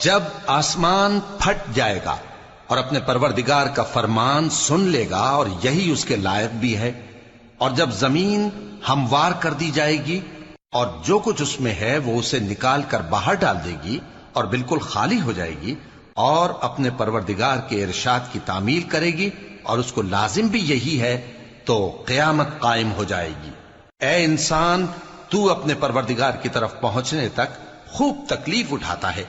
جب آسمان پھٹ جائے گا اور اپنے پروردگار کا فرمان سن لے گا اور یہی اس کے لائق بھی ہے، اور جب زمین ہموار کر دی جائے گی اور جو کچھ اس میں ہے وہ اسے نکال کر باہر ڈال دے گی اور بالکل خالی ہو جائے گی اور اپنے پروردگار کے ارشاد کی تعمیل کرے گی اور اس کو لازم بھی یہی ہے، تو قیامت قائم ہو جائے گی۔ اے انسان، تو اپنے پروردگار کی طرف پہنچنے تک خوب تکلیف اٹھاتا ہے،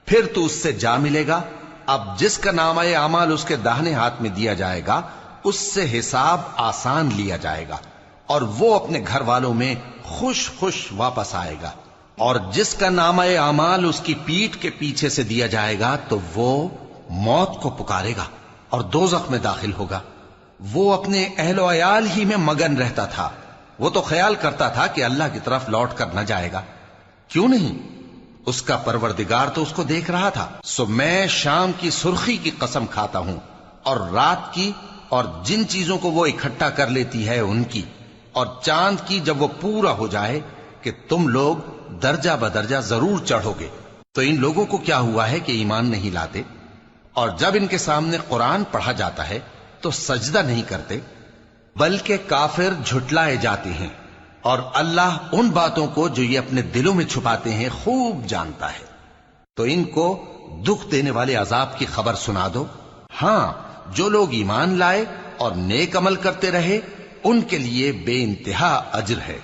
پھر تو اس سے جا ملے گا۔ اب جس کا نامہ اعمال اس کے داہنے ہاتھ میں دیا جائے گا اس سے حساب آسان لیا جائے گا اور وہ اپنے گھر والوں میں خوش خوش واپس آئے گا، اور جس کا نامہ اعمال اس کی پیٹھ کے پیچھے سے دیا جائے گا تو وہ موت کو پکارے گا اور دوزخ میں داخل ہوگا۔ وہ اپنے اہل و عیال ہی میں مگن رہتا تھا، وہ تو خیال کرتا تھا کہ اللہ کی طرف لوٹ کر نہ جائے گا، کیوں نہیں؟ اس کا پروردگار تو اس کو دیکھ رہا تھا۔ سو میں شام کی سرخی کی قسم کھاتا ہوں اور رات کی اور جن چیزوں کو وہ اکٹھا کر لیتی ہے ان کی، اور چاند کی جب وہ پورا ہو جائے کہ تم لوگ درجہ بدرجہ ضرور چڑھو گے۔ تو ان لوگوں کو کیا ہوا ہے کہ ایمان نہیں لاتے، اور جب ان کے سامنے قرآن پڑھا جاتا ہے تو سجدہ نہیں کرتے، بلکہ کافر جھٹلائے جاتے ہیں، اور اللہ ان باتوں کو جو یہ اپنے دلوں میں چھپاتے ہیں خوب جانتا ہے۔ تو ان کو دکھ دینے والے عذاب کی خبر سنا دو۔ ہاں، جو لوگ ایمان لائے اور نیک عمل کرتے رہے ان کے لیے بے انتہا اجر ہے۔